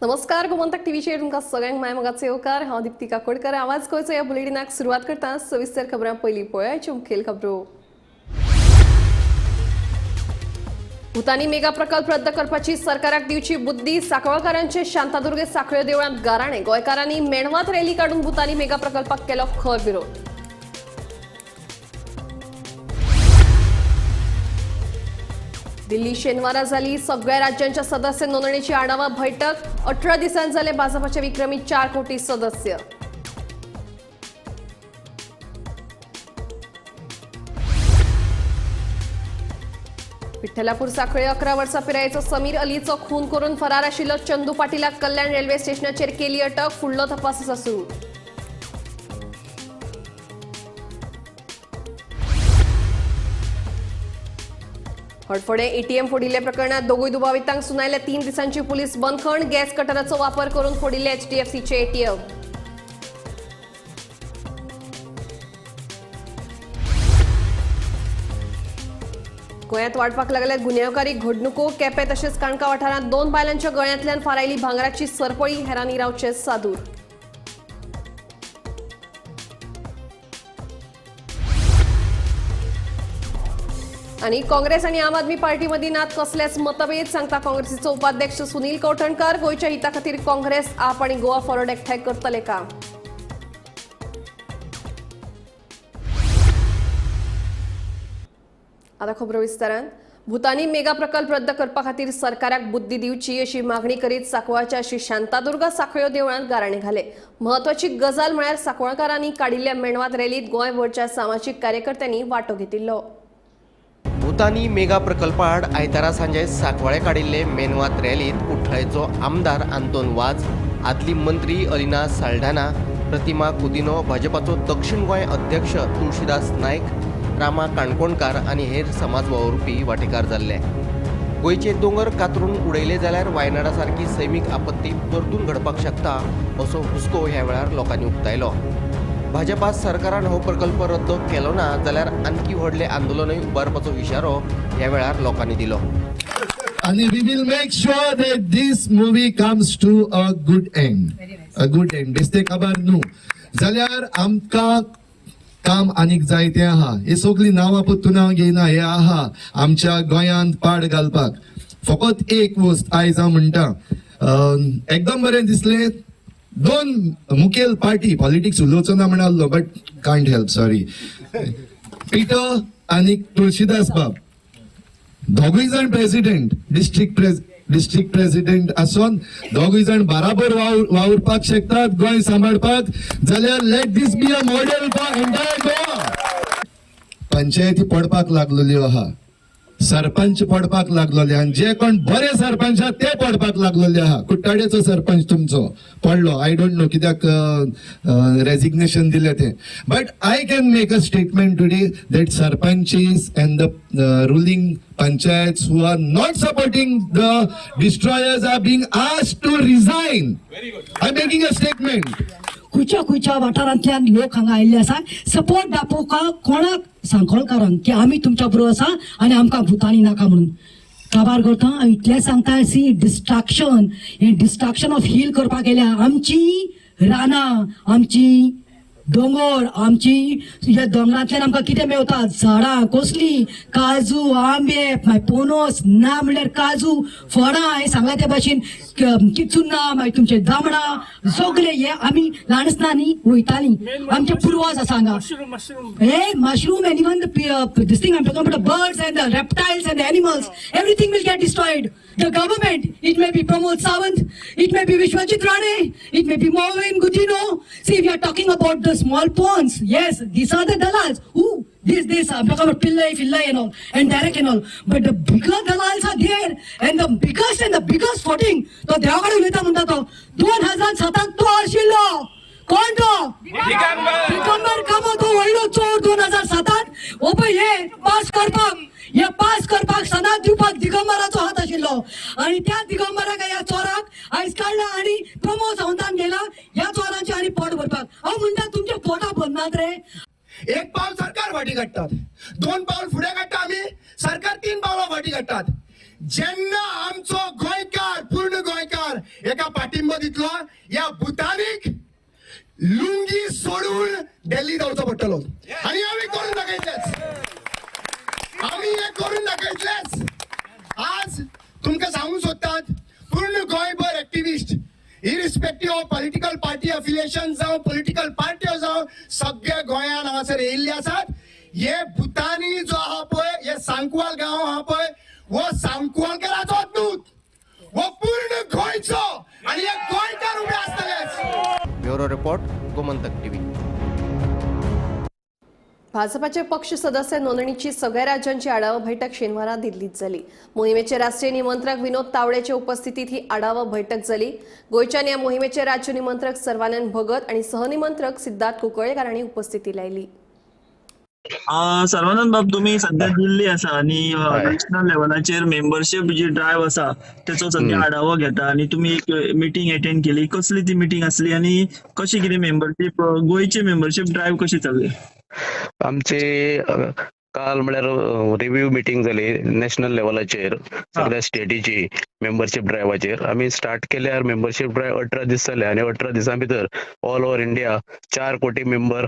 नमस्कार गोमंतक टीव्हीचेर तुमकां सगळ्यांक मायमोगाचो येवकार। हांव दीप्ती काकोडकर। आवाज गोंयचो ह्या बुलेटिनाक सुरवात करता। सविस्तर खबरां पयलीं पळोवया मुखेल खबरो। भुतानी मेगा प्रकल्प रद्द करपाची सरकाराक दिवची बुद्धी। सांकवाळकारांचे शांतादुर्गे सांखळ्यो देवळांत गाराणे। गोंयकारांनी मेणवात रॅली काडून भुतानी मेगा प्रकल्पाक केलो खर विरोध। दिल्ली शेनवारा जाली सगळ्या राज्यांच्या सदस्य नोंदणीची आढावा बैठक। 18 दिसांत जाले भाजपाचे विक्रमी 4 कोटी सदस्य। विठ्ठलापूर सांखळे 11 वर्सां पिरायेचो समीर अलीचो खून करून फरार आशिल्लो चंदू पाटीलाक कल्याण रेल्वे स्टेशनाचेर केली अटक। फुडलो तपास आसा सुरू। हडफडे एटीएम फोडिल्ले प्रकरणात दोगूय दुबावितांक सुनायले 3 दिसांची पुलीस बंदखण। गॅस कटराचो वापर करून फोडिल्ले एचडीएफसीचे एटीएम। गोंयांत वाडपाक लागल्यात गुन्यांवकारी घडणुको। केपें तशेंच काणका वाठारांत 2 बायलांच्या गळ्यांतल्यान फारायली भांगराची सरपळी। हेरांनी रावचे सादूर। आणि काँग्रेस आणि आम आदमी पार्टी मदीं नात कसलेच मतभेद, सांगता काँग्रेसीचो उपाध्यक्ष सुनील कौठणकर। गोंयच्या हिता खातीर काँग्रेस आप आणि गोवा फॉरवर्ड एकठांय करतले काम। आता खबरो विस्तारान। भुतानी मेगा प्रकल्प रद्द करपा खातीर सरकाराक बुद्धी दिवची अशी मागणी करीत सांकवाळच्या श्री शांतादुर्गा सांखळ्यो देवळांत गाराणे घाले। महत्वाची गजाल म्हळ्यार सांकवाळकारांनी काडिल्ल्या मेणवात रॅलीत गोंयभरच्या सामाजीक कार्यकर्त्यांनी वांटो घेतिल्लो। भुतानी मेगा प्रकल्पा आड आयतारा सांजे सांकवाळे काडिल्ले मेनवात रॅलीत कुठ्ठळेचो आमदार आंतोन वाज, आदली मंत्री अलिना साल्ढाना, प्रतिमा कुदिनो, भाजपाचो दक्षिण गोंय अध्यक्ष तुळशीदास नायक, रामा काणकोणकार आनी हेर समाज वावुरपी वांटेकार जाल्ले। गोंयचे दोंगर कातरून उडयले जाल्यार वायनाडा सारकी सैमीक आपत्ती परतून घडपाक शकता असो हुस्को ह्या वेळार लोकांनी उक्तायलो। भाजपा सरकारान हो प्रकल्प रद्द केलो ना जाल्यार आणखी व्हडले आंदोलनय उबारपाचो इशारो ह्या वेळार लोकांनी दिलो। आणि we will make sure that this movie comes to a good end. A good end. दिसते खबर न्हू जाल्यार आमकां काम आनीक जायते आहा। हे सगळी नांवां पत्तून हांव घेयना, हे आहा आमच्या गोंयांत पाड घालपाक। फकत एक वस्त आयज हांव म्हणटा, एकदम बरें दिसलें। 2 मुखेल पार्टी पॉलिटिक्स उलोवचो ना म्हणालो, बट कांट हेल्प, सॉरी। पिटर आणि तुळशीदास बाब दोगूय जाण प्रेसिडेंट, डिस्ट्रिक्ट प्रेसिडेंट आसून दोगूय जाण बराबर वावुरपाक शकतात गोंय सांबाळपाक। जाल्यार let this be a model for entire Goa. पंचायती पडपाक लागलेल्यो आहा, सरपंच पडपाक लागलेले, आणि जे कोण बरे सरपंच आहात ते पडपाक लागलेले आहा। कुट्टाडेचो सरपंच तुमचो पडलो, आय डोंट नो कित्याक रेजिग्नेशन दिले ते, but I can make a statement today that सरपंचीस and the ruling panchayats who are not supporting the destroyers are being asked to resign. I'm making a statement. खुच्या वाठारांतल्यान लोक हांगा आयिल्ले आसा support दाखोवपाक कोणाक सांखळकारांक की आमी तुमच्या बरोबर आसा आनी आमकां भुतानी नाका म्हणून। काबार करता हांव इतलें सांगता, सी डिस्ट्रक्शन ऑफ हील करपाक गेल्या आमची रानां, आमची दोंगर, आमची ह्या दोंगरांतल्यान आमकां कितें मेवता, झाडां कसली, काजू, आंबे, पोनस ना म्हणल्यार काजू, फळां, हे सांगला त्या भाशेन चुन्ना, मागीर तुमचे दामणां, सगळे हे आमी ल्हान आसतना न्ही वयतालीं, आमचे पुर्वज आसा हांगा। हे mushroom end even this thing I am talking about the birds end the reptiles end the animals, everything will get destroyed. The government, it may be Pramod Sawant, it may be Vishwajit Rane, it may be Mohan Gudino. See, we are talking about the small ponds. Yes, these are the dalals. Who? This, I'm talking about Pillai and all, and Derek and all. But the bigger dalals are there, and the biggest footing. So, देवाकडे उलयता म्हणटा तो 2007 तो आशिल्लो। कोण तो? दिगंबर कामो तो व्हडलो चोर 2007 ओ पळय हे पास करपाक सनात दिवपाक दिगंबराचो हात आशिल्लो, आणि त्या दिगंबराक ह्या चोराक आयज काडला आणि प्रमोद सावंतान गेला ह्या चोरांचे आणि पोट भरपाक। हांव म्हणटा तुमचे पोटा भरनात रे। एक पाऊल सरकार फाटी काडटात, 2 पाऊल फुडें काडटा आमी, सरकार 3 पावलां फाटी काडटात। जेन्ना आमचो गोंयकार पूर्ण गोंयकार एका पाठी भूतानीक लुंगी सोडून दिल्ली जावचो पडटलो आणि आम्ही करून दाखयतलेच. आम्ही हे करून दाखयतलेच. आज तुमकां सांगूंक सोदतात पूर्ण गोंयभर activist irrespective of political party affiliation जावं पॉलिटिकल पार्ट्यो जावं सगळे गोंयान हांगासर येयल्ले आसात. हे भूतानी जो आहा पळय हे सांकवाल गांव आहा पळय हो सांकवालकाराचो दूत हो पूर्ण गोंयचो आणि हे गोंयकार उबे आसतलेच. Bureau report Gomantak TV. भाजपाचे पक्ष सदस्य नोंदणीची सगळ्या राज्यांची आढावा बैठक शेनवारा दिल्लीत झाली. मोहिमेचे राष्ट्रीय निमंत्रक विनोद तावडेच्या उपस्थितीत ही आढावा बैठक झाली. गोयच्या या मोहिमेचे राज्य निमंत्रक सर्वानंद भगत आणि सहनिमंत्रक सिद्धार्थ कुंकळेकरांनी उपस्थिती लायली. सर्वानंद बाब, तुम्ही सध्या दिल्ली आसा आणि नॅशनल लेवलाचेर मेंबरशीप जी ड्रायव्ह आसा त्याचो सध्या आढावा घेता आणि तुम्ही एक मिटींग अटेंड केली. कसली ती मिटींग आसली आणि कशी कितें मेंबरशीप गोयची मेंबरशीप ड्रायव्ह कशी चल्ली? आमचे काल म्हळ्यार रिव्ह्यू मिटींग जाली नॅशनल लेवलाचेर सगळ्या स्टेटीची मेंबरशीप ड्रायव्हाचेर. आम्ही स्टार्ट केल्यार मेंबरशीप ड्रायव्ह 18 दीस जाले आणि 18 दिसां भितर ऑल ओव्हर इंडिया 4 कोटी मेंबर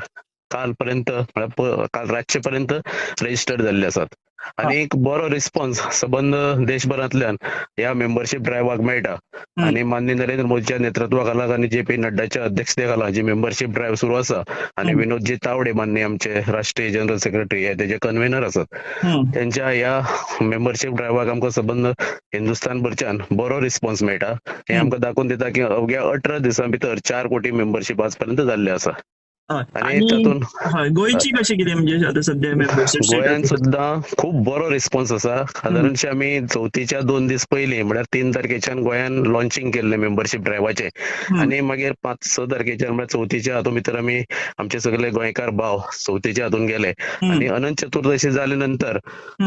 काल पर्यंत काल रातचे पर्यंत रजिस्टर्ड झाले आसात आणि एक बरो रिस्पॉन्स सबंद देशभरांतल्यान ह्या मेंबरशीप ड्रायव्हाक मेळटा. आणि माननीय नरेंद्र मोदीच्या नेतृत्वाखाला आणि JP नड्डाच्या अध्यक्षतेखाला जी मेंबरशीप ड्रायव्ह सुरू आसा आणि विनोदजी तावडे माननीय आमचे राष्ट्रीय जनरल सेक्रेटरी तेजे कन्व्हेनर आसात त्यांच्या ह्या मेंबरशीप ड्रायव्हाक आमकां सबंद हिंदुस्थान भरच्यान बरो रिस्पॉन्स मेळटा. हे आमकां दाखोवन दिता की अवघ्या 18 दिसां भितर 4 कोटी मेंबरशीप आज पर्यंत जाल्ले आसा. आणि तातूंत गोयची कशी कितें म्हणजे आता सध्या मेंबरशीप गोंयान सुद्धा खूप बरो रिस्पॉन्स आसा. साधारणशे आम्ही 4थीच्या 2 दीस पयलीं म्हळ्यार 3 तारखेच्यान गोंयान लॉन्चिंग केल्ले मेंबरशीप ड्रायव्हाचे आणि मागीर 5-6 तारखेच्यान म्हळ्यार 4थीच्या हातूंत भितर आमी आमचे सगळे गोंयकार भाव 4थीच्या हातून गेले आणि अनंत चतुर्दशी जाले नंतर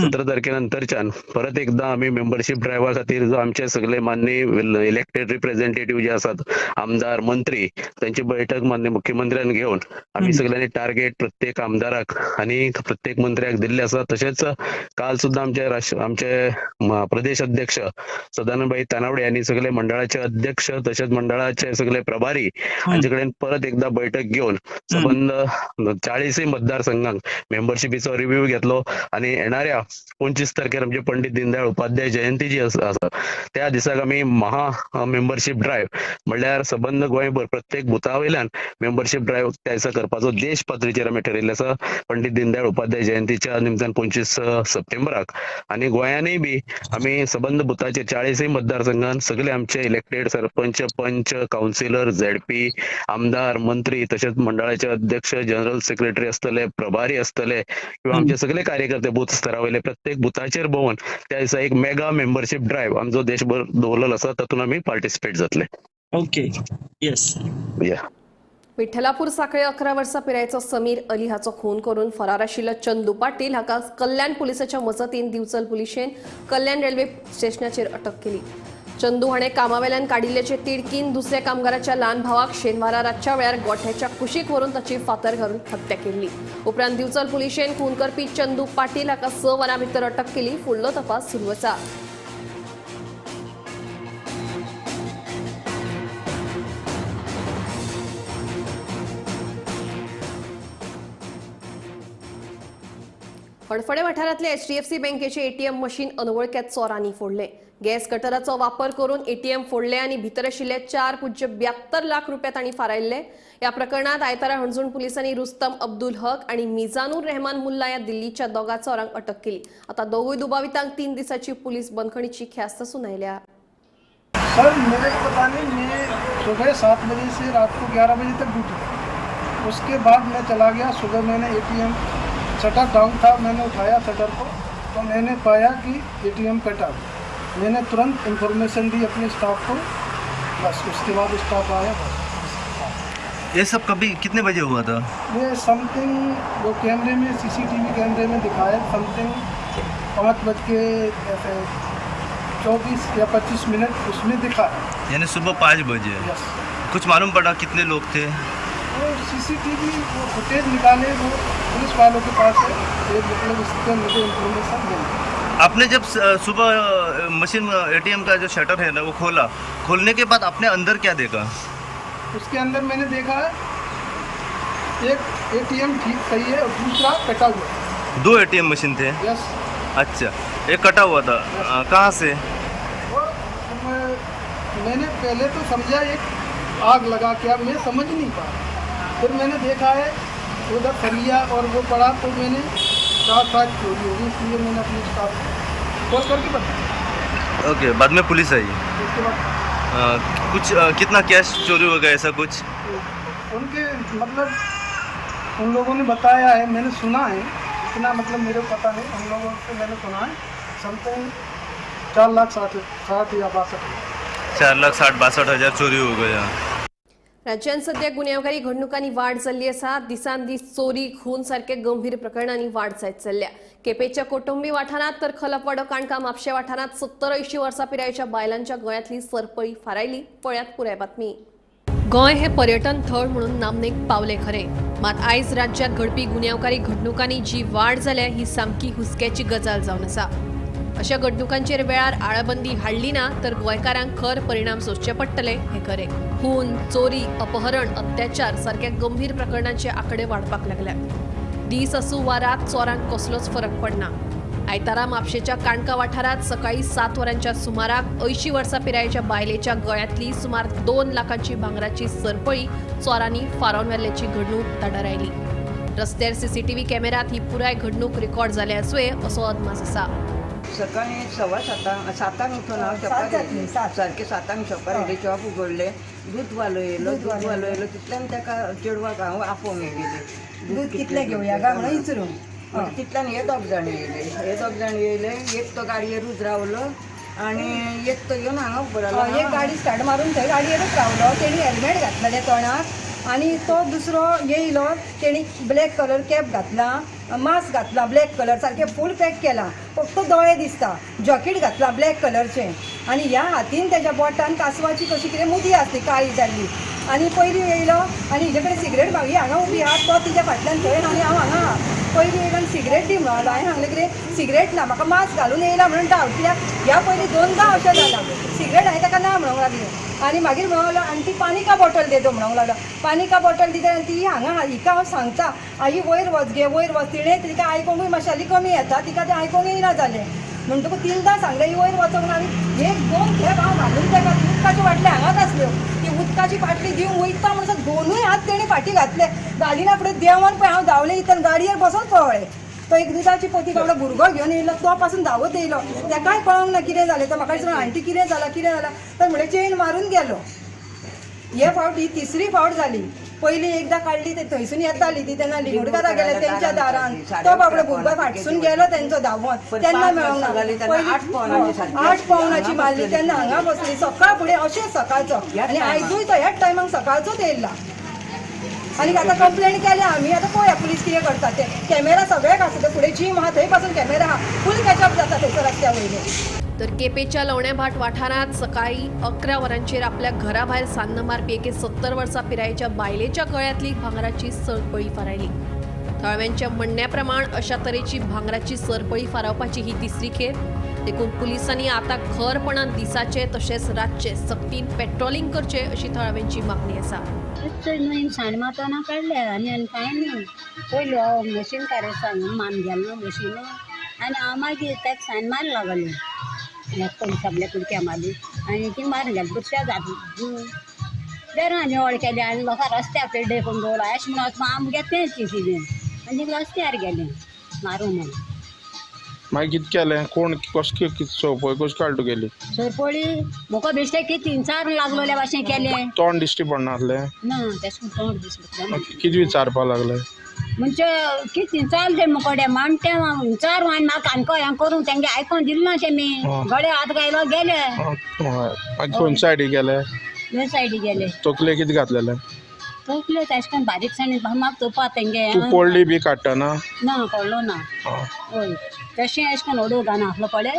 17 तारखेनंतरच्यान परत एकदा आमी मेंबरशीप ड्रायव्हा खातीर जो आमचे सगळे माननीय इलेक्टेड रिप्रेझेंटेटिव्ह जे आसात आमदार मंत्री त्यांची बैठक माननीय मुख्यमंत्र्यान घेवन आम्ही सगळ्यांनी टार्गेट प्रत्येक आमदाराक आणि प्रत्येक मंत्र्याक दिल्ले आसा. तशेंच काल सुद्धा आमचे प्रदेश अध्यक्ष सदानंदभाई तानावडे यांनी सगळे मंडळाचे अध्यक्ष तसेच मंडळाचे सगळे प्रभारी हांचे कडेन परत एकदा बैठक घेऊन संबंध 40 मतदारसंघांक मेंबरशिपीचो रिव्ह्यू घेतलो आणि येणाऱ्या 25 तारखेर आमचे पंडित दीनदयाळ उपाध्याय जयंती जी आसा त्या दिसाक आमी महा मेंबरशीप ड्रायव्ह म्हणल्यार सबंद गोंयभर प्रत्येक बुथा वयल्यान मेंबरशीप ड्रायव्ह त्या दिसा करपाचो देश पातळीचेर आमी ठरयल्ले आसा पंडित दीनदयाळ उपाध्याय जयंतीच्या निमतान 25 सप्टेंबराक. आणि गोंयानूय बी आमी सबंद बुथाचे 40 मतदारसंघात सगळे आमचे इलेक्टेड सरपंच पंच काउन्सिलर ZP आमदार मंत्री तसेच मंडळाचे अध्यक्ष जनरल सेक्रेटरी असतले प्रभारी असतले किंवा आमचे सगळे कार्यकर्ते बूथ स्तरावयले प्रत्येक बुथाचेर भोंवन त्या दिसा एक मेगा मेंबरशीप ड्रायव्ह आमचो देशभर दवरलेलो आसा तातूंत आमी पार्टिसिपेट जातले. Okay, yes. या विठ्ठलापूर सांखळे 11 वर्सां पिरायेचो समीर अली हाचो खून करून फरार आशिल्लो चंदू पाटील हाका कल्याण पुलिसाच्या मजतीन दिवचल पुलिशेन कल्याण रेल्वे स्टेशनाचेर अटक केली. चंदू हाणें कामावेल्यान काडिल्ल्याचे तिडकीन दुसऱ्या कामगाराच्या ल्हान भावाक शेनवारा रातच्या वेळार गोठ्याच्या कुशीक व्हरून ताची फातर घालून हत्या केल्ली. उपरांत दिवचल पुलिशेन खून करपी चंदू पाटील हाका 6 वरां भितर अटक केली. फुडलो तपास सुरू आसा. हडफडे वाठारांतले HDFC बँकेचे ATM मशीन अनवळख्यात चोरांनी फोडले. गॅस कटराचो वापर करून ATM फोडले आणि भितर आशिल्ले 4.72 लाख रुपया तांणी फारायल्ले. या प्रकरणात आयतारा हणजूण पुलिसांनी रुस्तम अब्दुल हक आणि मिजानुर रहमान मुल्ला या दिल्लीच्या दोगा चोरांक अटक केली. आता दोगूय दुबावितांक 3 दिसाची पुलीस बंदखणीची ख्यास्त सुनायल्या. सर मेरे को पता नहीं, मैं सुबह 7 बजे से रात को 11 बजे तक ड्यूटी, उसके बाद मैं चला गया. सुबह मैंने ATM शटर डाउन था, मैंने उठाया शटर को तो मैंने पाया कि ATM कटा. मैंने तुरंत इंफॉर्मेशन दी अपने स्टाफ को, बस उसके बाद स्टाफ आया. बस ये सब कभी कितने बजे हुआ था? ये समथिंग वो कैमरे में CCTV कैमरे में दिखाया समथिंग 5:24 या 25 मिनट उसमें दिखा. यानी सुबह 5 बजे. यस. कुछ मालूम पड़ा कितने लोग थे? वो CCTV वो फुटेज निकाले वो पुलिस वालों के पास है, ये मतलब इसके मुझे इन्फॉर्मेशन दें. आपने जब सुबह मशीन ATM का जो शटर है ना वो खोला, खोलने के बाद आपने अंदर क्या देखा? उसके अंदर मैंने देखा एक ATM ठीक सही है और दूसरा कटा हुआ है। 2 ATM मशीन थे। यस। अच्छा, एक कटा हुआ था। कहाँ से? वो मैंने पहले तो समझा एक आग लगा क्या, मैं समझ नहीं पाया। फिर मैंने देखा है उधर सरिया और वो पड़ा, तो मैंने साथ चोरी होगी, इसलिए मैंने अपने स्टाफ कॉल करके बताया। ओके, बाद में पुलिस आई। उसके बाद कुछ कितना कैश चोरी हो गया, ऐसा कुछ? उनके मतलब उन लोगों ने बताया है, मैंने सुना है, इतना मतलब मेरे को पता नहीं, उन लोगों से मैंने सुना है समथिंग 4,60,000 या 62,000। 4,60,62,000 चोरी हो गया। राज्यात सध्या गुन्हेगारी घडणुकांनी वाढ जाल्ली आसा. दिसांदीस चोरी खून सारखे गंभीर प्रकरणांनी वाढ जायत चल्ल्या. केपेच्या कौटुंबी वाठारात तर खलपवाडो काणका म्हापशे वाठारात 70-80 वर्सां पिरायेच्या बायलांच्या गळ्यातली सरपळी फारायली. पळयात पुराय बातमी. गोंय हे पर्यटन थळ म्हणून नामनेक पावले खरे, मात आयज राज्यात घडपी गुन्हेगारी घडणुकांनी जी वाढ जाल्या ही सामकी हुस्क्याची गजाल जावन आसा. अशा घडणुकांचेर वेळार आळाबंदी हाडली ना तर गोंयकारांक खर परिणाम सोंसचे पडटले हे खरे. खून, चोरी, अपहरण, अत्याचार सारख्या गंभीर प्रकरणांचे आकडे वाडपाक लागल्यात. दीस आसूं वा रात चोरांक कसलोच फरक पडना. आयतारा म्हापशेच्या काणका वाठारात सकाळी 7 वरांच्या सुमाराक 80 वर्सां पिरायेच्या बायलेच्या गळ्यातली सुमार 2 लाखांची भांगराची सरपळी चोरांनी फारोवन व्हेल्ल्याची घडणूक धाडार आयली. रस्त्यार CCTV कॅमेरात ही पुराय घडणूक रेकॉर्ड जाले आसुये असो अदमास आसा. सकाळी 7:15 उठून हांव शॉपार गेली. सारकें 7 शॉपार गेली, शॉप उगडलें, दूद वालो येयलो तितल्यान ताका चेडवाक हांव आपोवंक गेली. दूद कितलें घेवया काय म्हणून विचारून तितल्यान हे 2 जाण येयले. एक तो गाडयेरूच रावलो आनी एक तो येवन हांगा उबो रावलो. एक गाडी स्टार्ट मारून थंय गाडयेरूच रावलो. तेणी हेल्मेट घातलेलें तोंडाक आनी तो दुसरो येयलो, तेणी ब्लॅक कलर कॅप घातला, मास्क घातला ब्लॅक कलर, सारकें फूल पॅक केला, फक्त दोळे दिसता, जॉकेट घातला ब्लॅक कलरचें आनी ह्या हातीन तेज्या बोटान कासवाची कशी कितें मुदी आसली काळी जाल्ली. आनी पयलीं येयलो आनी हेजे कडेन सिगरेट मागी हांगा उबी आहा, तो तिच्या फाटल्यान थंय आनी हांव हांगा आहा. पयलीं येयलो आनी सिगरेट दी म्हणून हांवें सांगलें कितें सिगरेट ना, म्हाका मास्क घालून येयला म्हणून डावट, कित्याक ह्या पयलीं 2दा अशें जालां. सिगरेट हांवें ताका ना म्हणूंक लागली आनी मागीर म्हणूंक लागलो आनी ती पानिका बॉटल देतो म्हणूंक लागलो. पानिका बॉटल दिता आनी ती हांगा हिका हांव सांगता आई वयर वच गे वयर वच. तिणें तिका आयकोंकूय मातशी कमी येता, तिका तें आयकोंक येना जालें. म्हणटकूच 3दा सांगलें ही वयर वचोंक ना. आनी 1-2 खेप हांव घालून ताका उदकाच्यो बाटल्यो हांगाच आसल्यो, ती उदकाची बाटली दिवंक वयता म्हणून 2 हात तेणी फाटी घातले. गाडीना फुडें देंवन पळय हांव धांवलें इतन गाडयेर बसून पळय. तो एक दुधाची पोती बाबडो भुरगो घेवन येयलो, तो पासून धांवत येयलो. ताकाय कळोंक ना कितें जालें. तो म्हाका दिसता आंटी कितें जालां तर म्हळें चेन मारून गेलो. हे फावट ही 3री फावट जाली. पयलीं एकदां काडली ते थंयसून येताली ती तेन्ना लिंगूडकारा गेले तेंच्या दारान, तो बाबडो भुरगो फाटसून गेलो तेंचो धांवोन, तेन्ना मेळोंक ना. 8 पावनाची मारली तेन्ना हांगा बसली. सकाळ फुडें अशेंच सकाळचो आनी आयजूय तो ह्याच टायमाक सकाळचोच येयला. आनी आतां कंप्लेंट केल्या आमी. आतां पळया पुलीस कितें करता ते. कॅमेरा सगळ्याक आसा, ते फुडें जीम आहा थंय पासून कॅमेरा आहा, फूल कॅचअप जाता थंयसर रस्त्या वयले. तर केपेच्या लवण्याभाट वाठारात सकाळी 11 वरांचेर आपल्या घराभायर सान्न मारपी एके 70 वर्सां पिरायेच्या बायलेच्या गळ्यातली भांगराची सरपळी फारायली. थळव्यांच्या म्हणण्याप्रमाण अशा तरेची भांगराची सरपळी फारावपाची ही 3री खेप. देखून पुलिसांनी आता खरपणान दिसाचे तशेंच रातचे सक्तीन पेट्रोलिंग करचे अशी थळाव्यांची मागणी आसा. नवीन साण मारतना काडले आनी कांय न्ही. पयलीं हांव मशीन काडून सांगून मान गेलो मशीन आनी हांव मागीर ताका साण मार लागलें. सगळ्या कुडक्या मारली आनी ती मारून गेली दुसऱ्या जाता बेरां निवळ केलें आनी लोकां रस्त्यार पेड्डे करून दवरला अशें म्हणून वचपाक आमकां घेतलें कितें आनी रस्त्यार गेलें मारूं म्हणून. मागीर कितें केलें कोण कशें सोपय कशें काडून गेली सरपळी म्हाका बेश्टें कितें 3-4 लागलोल्या भाशेन केलें. तोंड दिश्टी पडनासलें ना तेशें तोंड दिसलें. कितें विचारपा लागलें म्हणजे कितें चालते मुकोडे माणटे 4 वाण ना काणको हें करून तेंगे आयकोन दिलें ना तेमी. गडे हात गायलो गेले. मागीर खंय सायडीक गेले हे सायडीक गेले. तकले कितें घातलेलें तकले तेशें करून बारीकसाणी म्हाका चोपा तेंगे. तूं पडली बी काडटना ना पडलो ना. हय तशें अशें करून ओडू घालनासलो पळय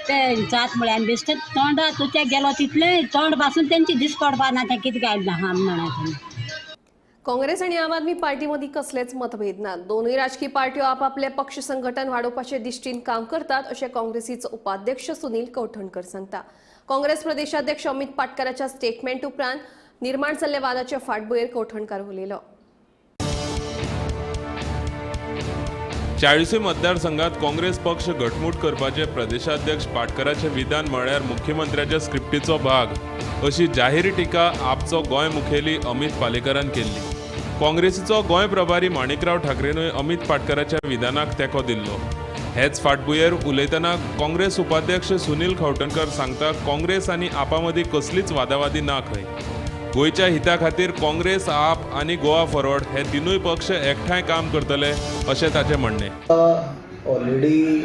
ते जात म्हळ्यार आनी बेश्टें तोंडा तुज्या गेलो तितलें तोंड पासून तेंची दीस पडपा ना तें कितें घायलें हा म्हणून. काँग्रेस आणि आम आदमी पार्टीमध्ये कसलेच मतभेद ना. दोनूय राजकीय पार्ट्यो आपापले पक्ष संघटन वाडोवपाचे दिश्टीन काम करतात अशें काँग्रेसीचो उपाध्यक्ष सुनील कौठणकर सांगता. काँग्रेस प्रदेशाध्यक्ष अमित पाटकराच्या स्टेटमेंट उपरांत निर्माण जाल्ल्या वादाच्या फाटभुंयेर कवठणकार उलयलो. 40 मतदारसंघात काँग्रेस पक्ष घटमूट करपाचे प्रदेशाध्यक्ष पाटकरांचे विधान म्हळ्यार मुख्यमंत्र्याच्या स्क्रिप्टीचो भाग अशी जाहीर टिका आपचो गोंय मुखेली अमित पालेकरान केल्ली. काँग्रेसीचो गोंय प्रभारी माणिकराव ठाकरेनूय अमित पाटकराच्या विधानाक तेंको दिल्लो. हेच फाटभुंयेर उलयतना काँग्रेस उपाध्यक्ष सुनील खवटणकर सांगता काँग्रेस आनी आपा मदीं कसलीच वादावादी ना खंय. गोंयच्या हिता खातीर काँग्रेस आप आनी गोवा फॉरवर्ड हे तिनूय पक्ष एकठांय काम करतले अशें ताचें म्हणणें. ऑलरेडी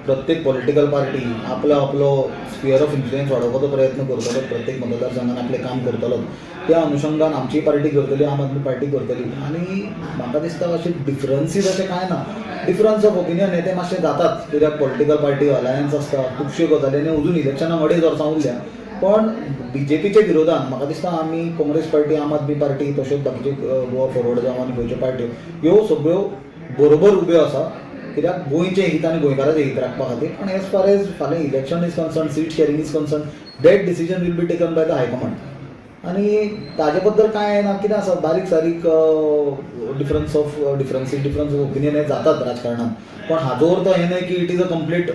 प्रत्येक पॉलिटिकल पार्टी आपलो स्पियर ऑफ इन्फ्लुएन्स वाडोवपाचो प्रयत्न करतलो. प्रत्येक मतदारसंघात आपलें काम करतलो. त्या अनुषंगान आमची पार्टी करतली, आम आदमी पार्टी करतली. आनी म्हाका दिसता अशें डिफरन्सीस अशें कांय ना. डिफरन्स ऑफ ओपिनियन हे ते मातशें जातात, कित्याक पॉलिटिकल पार्टी अलायन्स आसता, खुबश्यो गजाली आनी अजून इलेक्शनाक अडेच वर्सां उरल्या. पण बीजेपीच्या विरोधान म्हाका दिसता आमी काँग्रेस पार्टी, आम आदमी पार्टी तशेंच बाकीचे गोवा फॉरवर्ड जावं आनी खंयच्यो पार्ट्यो ह्यो सगळ्यो बरोबर उब्यो आसा, कित्याक गोंयचें हित आनी गोंयकाराचें हित राखपा खातीर. आनी एज फार एज फाल्यां election is concern, seat sharing is concern, that decision will be taken by the high command. आनी ताजे बद्दल कांय ना, कितें आसा बारीक सारीक डिफरन्स ऑफ ओपिनियन हे जातात राजकारणात. पण हाजो अर्थ हें न्हय की इट इज अ कंप्लीट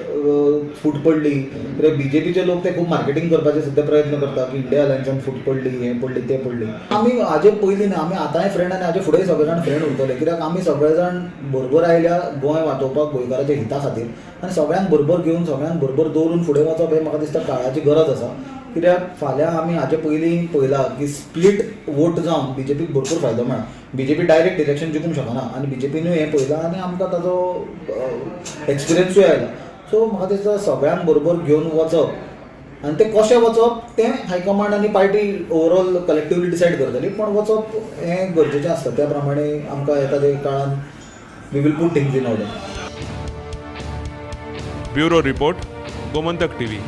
फूट पडली. कित्याक बीजेपीचे लोक ते खूब मार्केटिंग करपाचे सद्या प्रयत्न करता की इंडिया अलायन्सान फूट पडली, हें पडली, तें पडली. आमी हाजे पयलीं न्हय, आमी आतांय फ्रेंड आनी हाजे फुडेंय सगळे जाण फ्रेंड उरतले. कित्याक आमी सगळे जाण बरोबर आयल्या गोंय वाचोवपाक गोंयकाराच्या हिता खातीर. आनी सगळ्यांक बरोबर घेवन, सगळ्यांक बरोबर दवरून फुडें वचप हें म्हाका दिसता काळाची गरज आसा. कित्याक फाल्यां आमी हाचे पयलीं पळयलां की स्प्लीट वोट जावन बीजेपीक भरपूर फायदो मेळ्ळा. बीजेपी डायरेक्ट इलेक्शन जिखूंक शकना आनी बीजेपीनूय हें पळयलां आनी आमकां ताजो एक्सपिरियन्सूय आयला. सो म्हाका दिसता सगळ्यांक बरोबर घेवन वचप आनी तें कशें वचप तें हायकमांड आनी पार्टी ओवरऑल कलेक्टिवली डिसायड करतली. पण वचप हें गरजेचें आसता. त्या प्रमाणे आमकां येता ते काळान we will put things in order. Bureau report, Gomantak TV.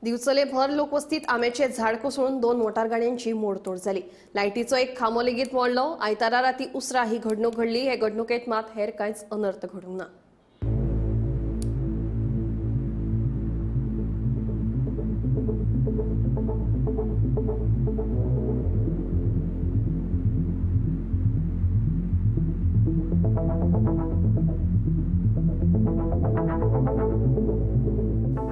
दिवचले भर लोकवस्तीत आंब्याचे झाड कोसळून 2 मोटार गाडयांची मोडतोड झाली. लायटीचो एक खांबो लेगीत मोडलो. आयतारा राती उसरा ही घडणूक घडली. हे घडणुकेत मात हेर कांयच अनर्थ घडूंक ना.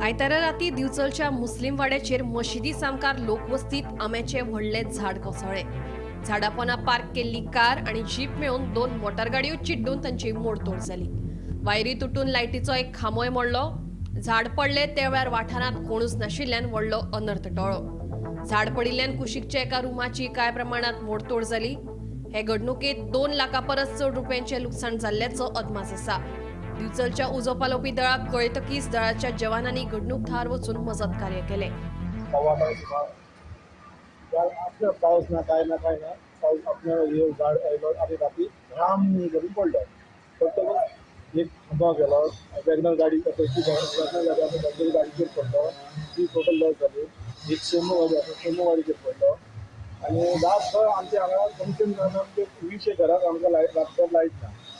आयतारा राती दिवचलच्या मुस्लिम वाड्याचेर मशिदी सामकार लोकवस्तीत आंब्याचे व्हडले झाड कोसळ्ळे. झाडा पोंदा पार्क केल्ली कार आनी जीप मेळून 2 मोटार गाडयो चिड्डून तांची मोडतोड जाली. वायरी तुटून लायटीचो एक खांबोय मोडलो. झाड पडले त्या वेळार वाठारांत कोणूच नाशिल्ल्यान व्हडलो अनर्थ टळ्ळो. झाड पडिल्ल्यान कुशीकच्या एका रुमाची कांय प्रमाणात मोडतोड जाली. हे घडणुकेत 2 लाखां परस चड रुपयांचे लुकसाण जाल्ल्याचो अदमास आसा. दिवचलच्या उजो पालोवपी दळाक कळटकीच दळाच्या जवानांनी घडणूक थळार वचून मजत कार्य केले. पाऊस ना काय ना पाऊस आपल्या झाड आयलो आनी राती राम घरून पडलो. फक्त एक खांबो गेलो. वॅगनर गाडी वॅगनर गाडी आसा गाडीचेर पडलो. ती टोटल लॉस जाली. एक सोमो गाडी आसा सोमो गाडीचेर पडलो. आनी लास्ट आमच्या हांगा कमी कमी 20 घरांक आमकां लायट ना.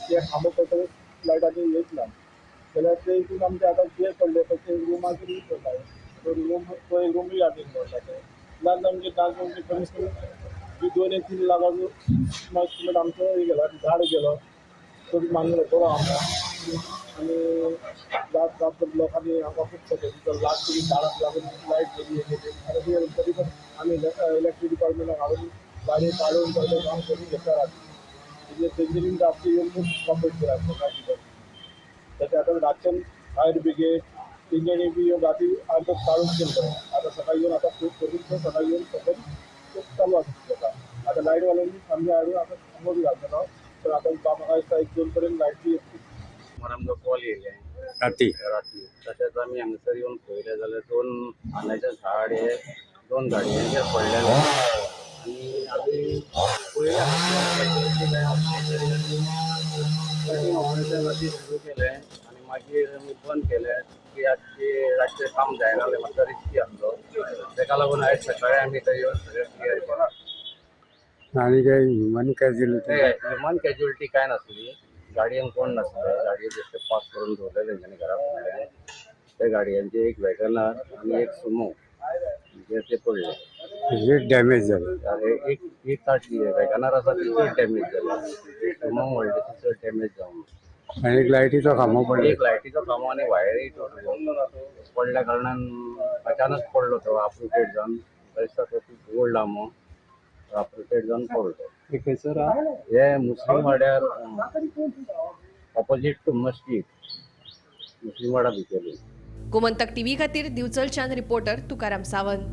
ते खांबो पडटकच लायटाचे येत ना जाल्यार ते हितून आमचे आतां जे पडले फक्त रुमाचेर यूज करता. तो एक रूमूय हातीन पडटा. ते प्लस आमचे कमीत कमी 2-3 लाखाचो एस्टिमेट आमचो हे गेलो. झाड गेलो तो मागीर येतलो आमकां. आनी जात लोकांनी आमकां खूब सपोर्ट लास्ट झाडाक लागून लायट गेली हे गेली. आनी तरी पण आमी इलेक्ट्रीक डिपार्टमेंटाक हाडून गाडी काडून सगळें काम करून घेता. तेंच्यांनी आमची येवन खूब सपोर्ट केला सोसायटी. तशें आतां रातच्यान फायर ब्रिगेड तेंच्यांनी बी ह्यो गाडी आमकां काडून केल्लो. आतां सकाळी येवन आतां खूब करून सकाळी येवन सगळें चालू आसा. आतां लायटवाल्यांनी आमी हाडून आतां खांबो बी घालतलो. तर आतां म्हाका दिसता 1-2 पर्यंत लायट बी येतली. आमचो कॉल येयले राती तशेंच आमी हांगासर येवन पळयलें जाल्यार 2 आंब्याचें झाड हे 2 गाडयांचेर पडलेलें. आनी आमी ऑपरेशन अशी सुरू केलें आनी मागीर आमी बंद केलें की रातचें काम जायना जालें. मातसो रिस्की आसलो. ताका लागून आयज सकाळीं आमी थंय येवन सगळें क्लियर केलें. आनी काय ह्युमन कॅज्युअलिटी कांय नासली. गाडयेन कोण नासले. गाडये बेश्टे पास करून दवरले तेंच्यांनी घरा फुडल्यान. त्या गाडयांचे एक वॅगनार आनी एक सुमो म्हणजे ते पडले. वीज डॅमेज झाली एक ताटली वेगानार आसा ती डॅमेज झाली मग व्होल्टेजीचो डॅमेज जावन आनी एक लायटीचो खांबो पडलो एक लायटीचो खांबो आनी वायरी पडल्या कारणान अचानक पडलो तो अप्रुटेड जावन गोल्ड आमो अप्रुटेड जावन पडलो खंयसर हे मुस्लिम वाड्यार ऑपोजीट टू मस्जिद मुस्लिम वाडा भितरली. गोमंतक टीव्ही खातीर दिवचलच्यान रिपोर्टर तुकाराम सावंत.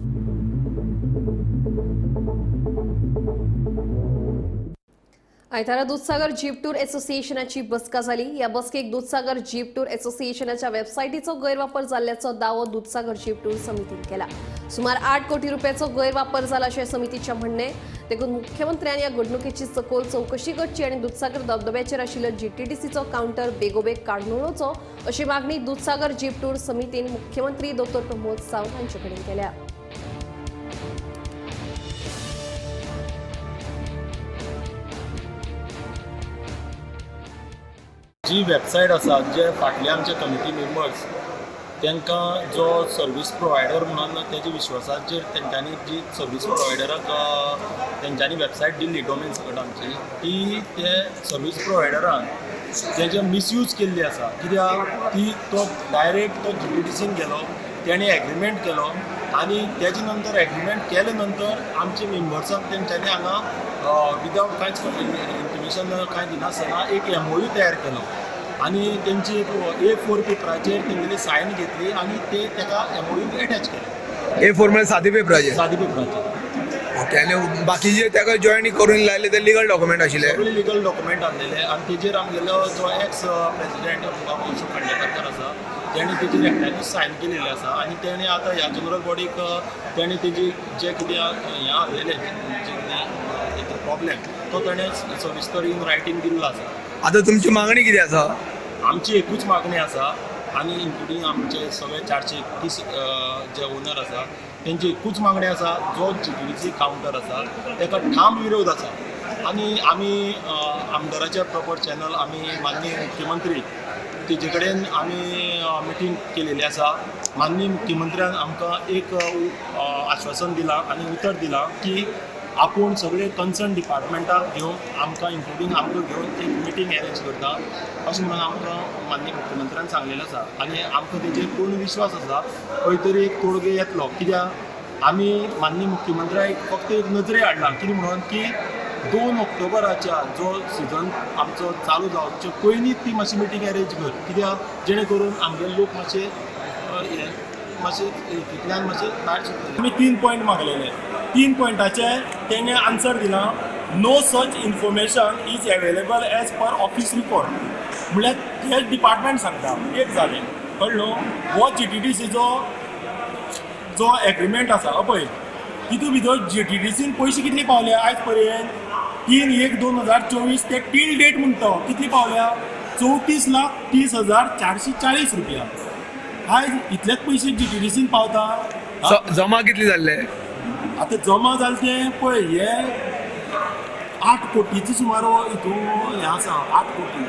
आयतारा दूधसागर जीप टूर असोसिएशनाची बसका जाली. या बसकेक दूधसागर जीप टूर असोसिएशनाच्या वेबसायटीचो गैरवापर जाल्ल्याचो दावो दूधसागर जीप टूर समितीन केला. सुमार 8 कोटी रुपयाचो गैरवापर जाला अशें समितीचे म्हणणे. देखून मुख्यमंत्र्यान या घडणुकेची सखोल चौकशी करची आनी दूधसागर धबधब्याचेर आशिल्लो जीटीडीसीचो कावंटर बेगोबेग काडून उडोवचो अशी मागणी दूधसागर जीप टूर समितीन मुख्यमंत्री डॉ. प्रमोद सावंत हांचे कडेन केल्या. जी वेबसायट आसा जे फाटले आमचे कमिटी मेंबर्स तांकां जो सर्वीस प्रोवायडर म्हणून तेजे विश्वासाचेर तेंच्यांनी जी सर्वीस प्रोवायडराक तेंच्यांनी वेबसायट दिल्ली डोमेन सकट आमची ती ते सर्वीस प्रोवायडरान तेजे मिसयूज केल्ली आसा. कित्याक तो डायरेक्ट तो जीटीडीसीन गेलो तेणें एग्रीमेंट केलो आनी तेजे नंतर एग्रीमेंट केले नंतर आमचे मेंबर्सांक तेंच्यांनी हांगा विदावट कांयच इंटिमेशन कांय दिनासतना एक एमओयू तयार केलो आनी तेंची A4 पेपराचेर तेंगेली सायन घेतली आनी ते तेका एमओयू एटॅच केले. A4 म्हणजे सादी पेपराचेर ओके. आनी बाकीचे तेका जॉयन करून लायले ते लिगल डॉक्युमेंट आशिल्ले सगळे लिगल डॉक्युमेंट आसलेले आनी तेजेर आमगेलो जो एक्स प्रेसिडेंट मनसुख खांडेकरकर आसा तेणें तेजेर एकट्यानूच सायन केलेली आसा आनी तेणें आतां ह्या जनरल बॉडीक तेणें तेजी जे कितें हें आसलेलें जे कितें प्रॉब्लेम तो तेणें सविस्तर इन रायटींग दिल्लो आसा. आतां तुमची मागणी कितें आसा? आमची एकूच मागणी आसा आनी इन्क्लुडींग आमचे सगळे 431 जे ओनर आसा तेंची एकूच मागणी आसा जो जीटीडीसी कावंटर आसा तेका ठाम विरोध आसा आनी आमी आमदाराचे प्रॉपर चॅनल आमी माननीय मुख्यमंत्री तेजे कडेन आमी मिटींग केलेली आसा. माननीय मुख्यमंत्र्यान आमकां एक आश्वासन दिलां आनी उतर दिलां की आपूण सगळे कन्सर्न डिपार्टमेंटाक घेवन आमकां इन्क्लुडींग आमकां घेवन एक मिटींग अरेंज करता अशें म्हणून आमकां माननीय मुख्यमंत्र्यान सांगलेलें आसा आनी आमकां तेजेर पूर्ण विश्वास आसा खंय तरी एक तोडगे येतलो. कित्याक आमी माननीय मुख्यमंत्र्याक फक्त एक नजरे हाडला कितें म्हणून की 2 ऑक्टोबराच्या जो सिजन आमचो चालू जावचे पयलींच ती मातशी मिटींग अरेंज कर कित्याक जेणे करून आमगे लोक मातशे तितल्यान मातशे भायर सुटले. आमी 3 पॉयंट मागलेले 3 पॉयंटाचे तेणें आन्सर दिला no such information is available as per office report म्हळ्यार हे डिपार्टमेंट सांगता एक जालें कळ्ळो. हो जीटीडीसीचो जो एग्रीमेंट आसा पळय तितून भितर जीटीडीसीन पयशे कितले पावले आयज पर्यंत 3/1/2024 ते टील डेट म्हणटा कितली पावल्या 34,30,440 रुपया. आयज इतलेच पयशे जीटीडीसीन पावता. जमा कितले जाल्ले? आतां जमा जालें तें पळय हे 8 कोटीचो सुमार हितून हें आसा 8 कोटी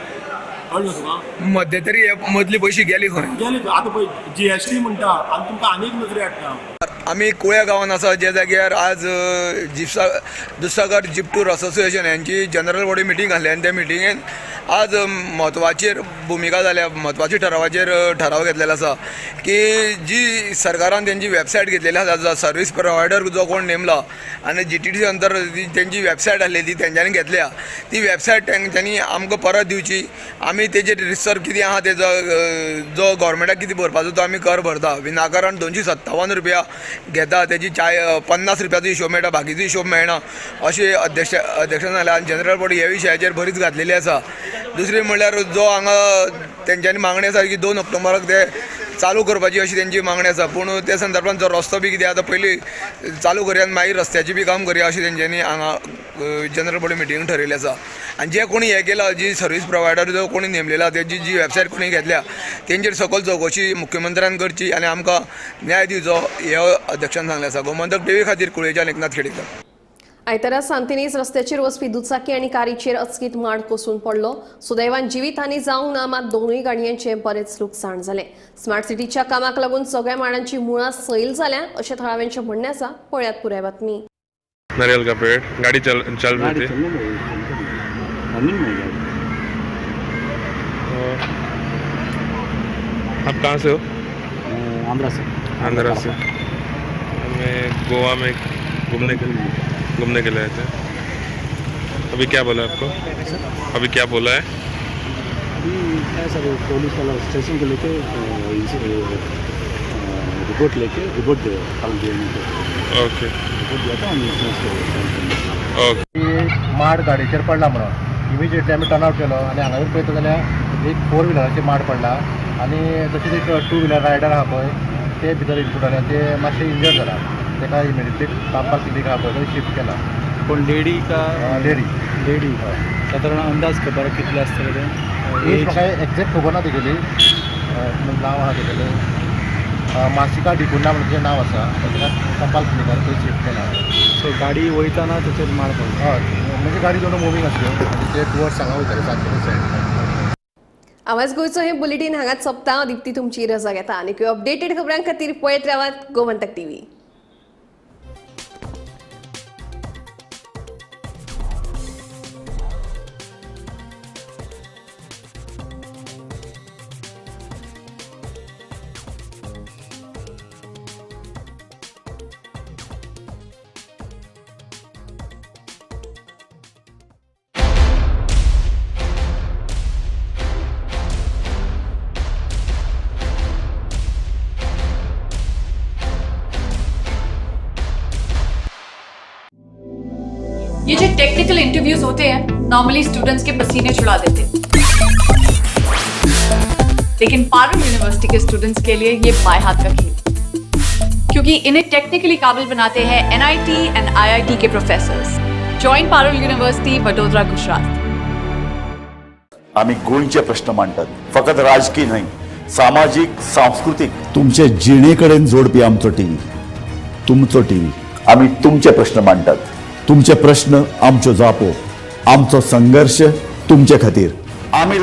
कळ्ळें तुका. मध्यंतरी हे मदली पयशे गेली खंय? आतां पळय GST म्हणटा आनी तुमकां आनीक नजरे हाडटा. आमी कुळ्या गांवांत आसा ज्या जाग्यार आज दूधसागर जीप टूर असोसिएशन यांची जनरल बॉडी मिटींग आसली आनी त्या मिटींगेन आज म्हत्वाचेर भुमिका जाल्या म्हत्वाच्या ठराव घेतलेलो आसा की जी सरकारान तेंची वेबसायट घेतलेली आसा सर्वीस प्रोवायडर जो कोण नेमला आनी जीटीडीसी अंतर तेंची वेबसायट आसली ती तेंच्यांनी घेतल्या ती वेबसायट तेंच्यांनी आमकां परत दिवची. आमी तेजेर रिसर कितें आहा तेजो जो गव्हर्मेंटाक कितें भरपाचो तो आमी कर भरता विनाकारण 257 रुपया घेता तेजी 50 रुपयाचो हिशोब मेळटा बाकीचो हिशोब मेळना अशें अध्यक्षान जालें आनी जनरल बॉडी ह्या विशयाचेर बरीच घातलेली आसा. दुसरी म्हणल्यार जो हांगा तेंच्यांनी मागणी आसा की 2 ऑक्टोबराक ते चालू करपाची अशी तेंची मागणी आसा पूण त्या संदर्भात जो रस्तो बी कितें आतां पयलीं चालू करया आनी मागीर रस्त्याची बी काम करया अशें तेंच्यांनी हांगा जनरल बॉडी मिटींग ठरयलें आसा. आनी जे कोणी हें केलां जी सर्वीस प्रोवायडर जो कोणी नेमलेला तेजी जी वेबसायट कोणी घेतल्या तेंचेर सकयल चौकशी मुख्यमंत्र्यान करची आनी आमकां न्याय दिवचो हे अध्यक्षान सांगलें आसा. गोमंतक टीव्ही खातीर कुळेच्यान एकनाथ खेडेकर. आयतारा सांतिनेज रस्त्याचेर वचपी दुचाकी आनी कारीचेर अचकीत माड कोसळून पडलो. सुदैवान जिवीतहानी जावंक ना, मात दोनूय गाडयांचे बरेच लुकसाण जालें. स्मार्ट सिटीच्या कामाक लागून सगळ्या माडांची मुळां सैल जाल्या अशें थळाव्यांचें म्हणणें आसा. पळयात पुराय बातमी. नारियल का पेड़ गाड़ी चल रही थी। आप कहाँ से हो? आंध्रा से। हमें गोवा में घूमने के लिए आए थे। अभी क्या बोला आपको? अभी क्या बोला है? पुलिस वाला स्टेशन को लेके रिपोर्ट ओके माड गाडयेचेर पडला म्हणून इमिजिएटली आमी टर्न आवट केलो आनी हांगा पळयता जाल्यार एक 4 व्हिलराचेर माड पडला आनी तशेंच एक 2 व्हिलर रायडर आहा पळय ते भितर इन्क्लूड जाले ते मातशें इंजर्ड जाला. तेका इमिडिएटली तांपार क्लिनीक आहा पळय थंय शिफ्ट केला. कोण लेडी का लेडी साधारण अंदाज खबर कितले आसतले ते म्हाका एक्झॅक्ट खबर ना तेगेली. नांव आहा तेगेलें मासिका डिकुंडा म्हणजे नांव आसा. तांपार क्लिनिकार थंय शिफ्ट केला. सो गाडी वयताना त्याच्यात माड पडलो. हय म्हणजे गाडी दोन मुवींग आसल्यो ते टुवर्ड्स हांगा वयताले सांतिनेज सायड. आवाज गोंयचो हे बुलेटिन हांगाच सोंपता. दिप्ती तुमची रजा घेता आनी अपडेटेड खबरां खातीर पळयत रावात गोमंतक टीव्ही. ये जो टेक्निकल इंटरव्यूज होते हैं नॉर्मली स्टूडेंट्स के पसीने छुड़ा देते हैं, लेकिन पारुल यूनिवर्सिटी के स्टूडेंट्स के लिए ये बाएं हाथ का खेल, क्योंकि इन्हें टेक्निकली काबिल बनाते हैं NIT एंड IIT के professors. Join Parul university, Vadodara, Gujarat. आम्ही गोंयचे प्रश्न मांडतात, फकत राजकीय नाही, सामाजिक सांस्कृतिक. तुमचे जिणेकडेन जोडपी आमचो टीव्ही, तुमचो टीव्ही. आम्ही तुमचे प्रश्न मांडतात, तुमचे प्रश्न आमच्यो जापो, आमचो संघर्ष तुमचे खातीर. आम्ही